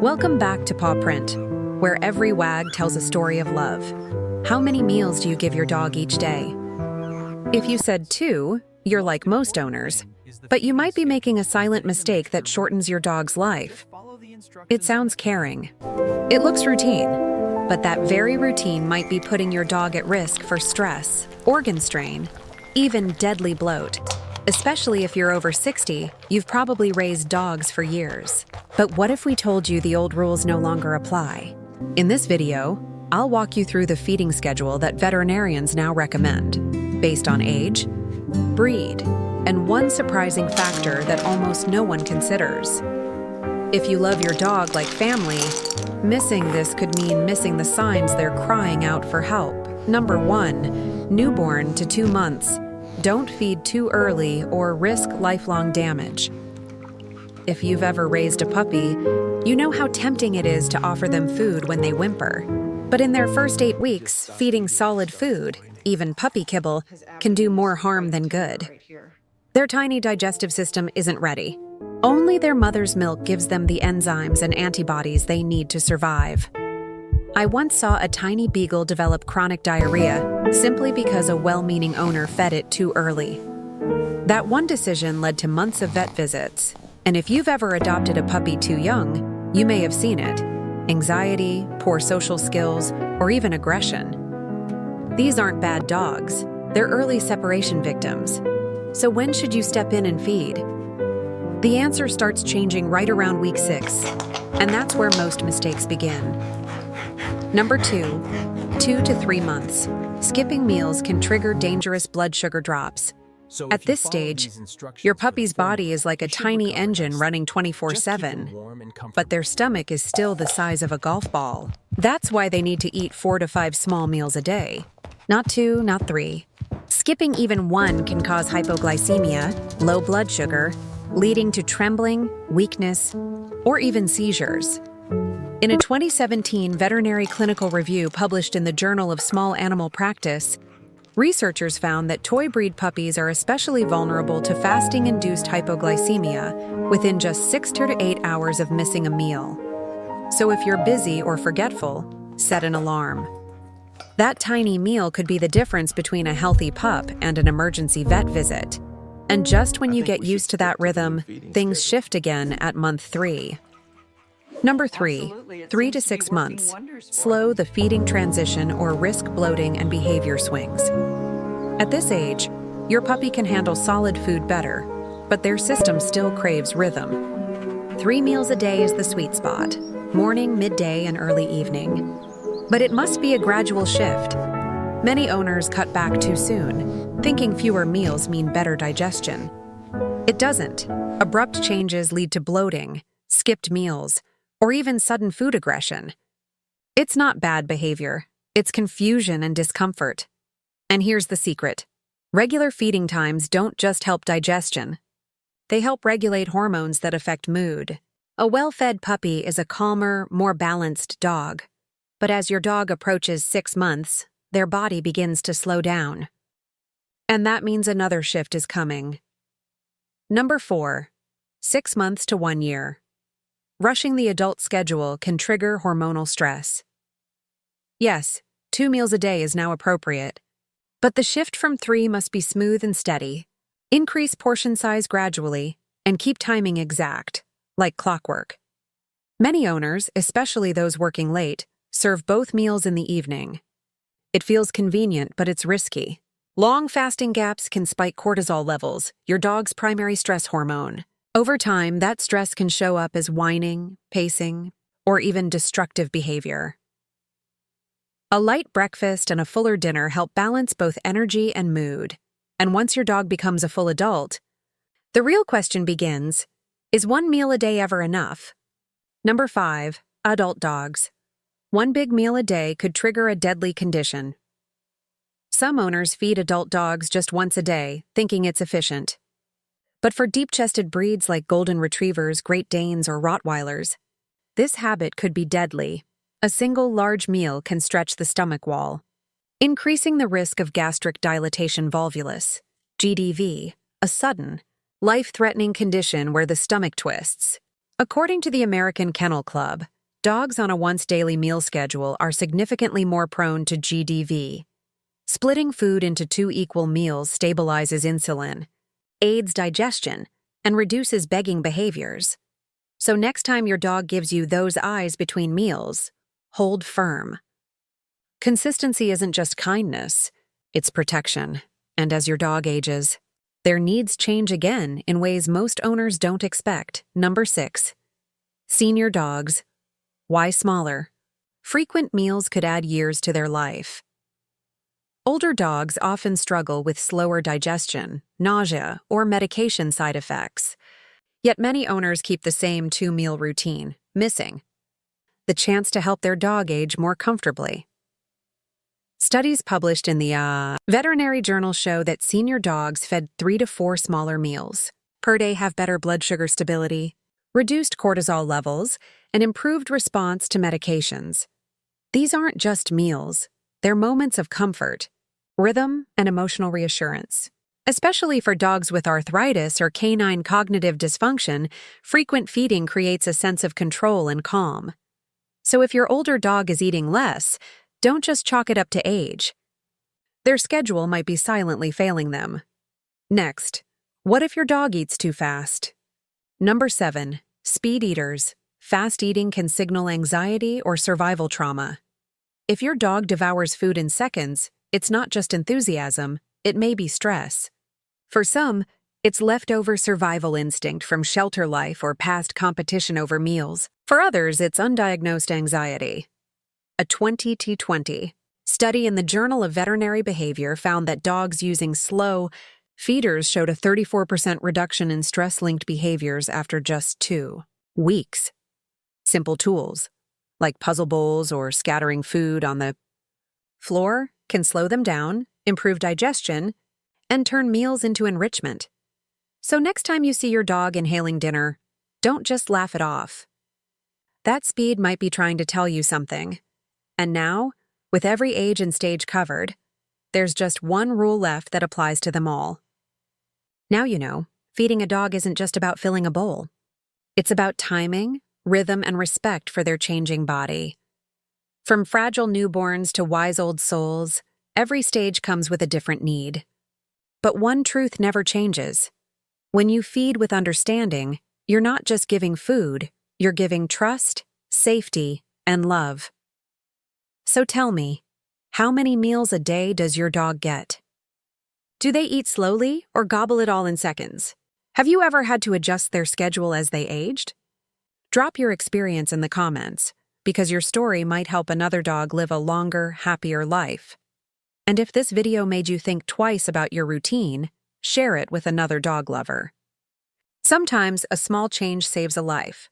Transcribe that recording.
Welcome back to Paw Print, where every wag tells a story of love. How many meals do you give your dog each day? If you said 2, you're like most owners, but you might be making a silent mistake that shortens your dog's life. It sounds caring. It looks routine, but that very routine might be putting your dog at risk for stress, organ strain, even deadly bloat. Especially if you're over 60, you've probably raised dogs for years. But what if we told you the old rules no longer apply? In this video, I'll walk you through the feeding schedule that veterinarians now recommend, based on age, breed, and one surprising factor that almost no one considers. If you love your dog like family, missing this could mean missing the signs they're crying out for help. Number 1, newborn to 2 months. Don't feed too early or risk lifelong damage. If you've ever raised a puppy, you know how tempting it is to offer them food when they whimper. But in their first 8 weeks, feeding solid food, even puppy kibble, can do more harm than good. Their tiny digestive system isn't ready. Only their mother's milk gives them the enzymes and antibodies they need to survive. I once saw a tiny beagle develop chronic diarrhea simply because a well-meaning owner fed it too early. That one decision led to months of vet visits, and if you've ever adopted a puppy too young, you may have seen it: anxiety, poor social skills, or even aggression. These aren't bad dogs, they're early separation victims. So when should you step in and feed? The answer starts changing right around week 6, and that's where most mistakes begin. Number 2, 2 to 3 months. Skipping meals can trigger dangerous blood sugar drops. At this stage, your puppy's body is like a tiny engine running 24/7, but their stomach is still the size of a golf ball. That's why they need to eat 4 to 5 small meals a day. Not 2, not 3. Skipping even 1 can cause hypoglycemia, low blood sugar, leading to trembling, weakness, or even seizures. In a 2017 veterinary clinical review published in the Journal of Small Animal Practice, researchers found that toy breed puppies are especially vulnerable to fasting-induced hypoglycemia within just 6 to 8 hours of missing a meal. So if you're busy or forgetful, set an alarm. That tiny meal could be the difference between a healthy pup and an emergency vet visit. And just when you get used to that rhythm, things shift again at month 3. Number 3, 3 to 6 months. Slow the feeding transition or risk bloating and behavior swings. At this age, your puppy can handle solid food better, but their system still craves rhythm. 3 meals a day is the sweet spot: morning, midday, and early evening. But it must be a gradual shift. Many owners cut back too soon, thinking fewer meals mean better digestion. It doesn't. Abrupt changes lead to bloating, skipped meals, or even sudden food aggression. It's not bad behavior, it's confusion and discomfort. And here's the secret: regular feeding times don't just help digestion. They help regulate hormones that affect mood. A well-fed puppy is a calmer, more balanced dog. But as your dog approaches 6 months, their body begins to slow down. And that means another shift is coming. Number 4, 6 months to 1 year. Rushing the adult schedule can trigger hormonal stress. Yes, 2 meals a day is now appropriate, but the shift from 3 must be smooth and steady. Increase portion size gradually and keep timing exact, like clockwork. Many owners, especially those working late, serve both meals in the evening. It feels convenient, but it's risky. Long fasting gaps can spike cortisol levels, your dog's primary stress hormone. Over time, that stress can show up as whining, pacing, or even destructive behavior. A light breakfast and a fuller dinner help balance both energy and mood. And once your dog becomes a full adult, the real question begins: is 1 meal a day ever enough? Number 5, adult dogs. 1 big meal a day could trigger a deadly condition. Some owners feed adult dogs just once a day, thinking it's efficient. But for deep-chested breeds like Golden Retrievers, Great Danes, or Rottweilers, this habit could be deadly. A single large meal can stretch the stomach wall, increasing the risk of gastric dilatation volvulus, GDV, a sudden, life-threatening condition where the stomach twists. According to the American Kennel Club, dogs on a once-daily meal schedule are significantly more prone to GDV. Splitting food into 2 equal meals stabilizes insulin, aids digestion, and reduces begging behaviors. So next time your dog gives you those eyes between meals, hold firm. Consistency isn't just kindness, it's protection. And as your dog ages, their needs change again in ways most owners don't expect. Number 6. Senior dogs. Why smaller? Frequent meals could add years to their life. Older dogs often struggle with slower digestion, nausea, or medication side effects. Yet many owners keep the same 2-meal routine, missing the chance to help their dog age more comfortably. Studies published in the veterinary journal show that senior dogs fed 3 to 4 smaller meals per day have better blood sugar stability, reduced cortisol levels, and improved response to medications. These aren't just meals, they're moments of comfort, rhythm, and emotional reassurance. Especially for dogs with arthritis or canine cognitive dysfunction, frequent feeding creates a sense of control and calm. So if your older dog is eating less, don't just chalk it up to age. Their schedule might be silently failing them. Next, what if your dog eats too fast? Number 7. Speed eaters. Fast eating can signal anxiety or survival trauma. If your dog devours food in seconds, it's not just enthusiasm, it may be stress. For some, it's leftover survival instinct from shelter life or past competition over meals. For others, it's undiagnosed anxiety. A 20/20 study in the Journal of Veterinary Behavior found that dogs using slow feeders showed a 34% reduction in stress-linked behaviors after just 2 weeks. Simple tools, like puzzle bowls or scattering food on the floor, can slow them down, improve digestion, and turn meals into enrichment. So next time you see your dog inhaling dinner, don't just laugh it off. That speed might be trying to tell you something. And now, with every age and stage covered, there's just one rule left that applies to them all. Now you know, feeding a dog isn't just about filling a bowl. It's about timing, rhythm, and respect for their changing body. From fragile newborns to wise old souls, every stage comes with a different need. But one truth never changes. When you feed with understanding, you're not just giving food, you're giving trust, safety, and love. So tell me, how many meals a day does your dog get? Do they eat slowly or gobble it all in seconds? Have you ever had to adjust their schedule as they aged? Drop your experience in the comments, because your story might help another dog live a longer, happier life. And if this video made you think twice about your routine, share it with another dog lover. Sometimes a small change saves a life.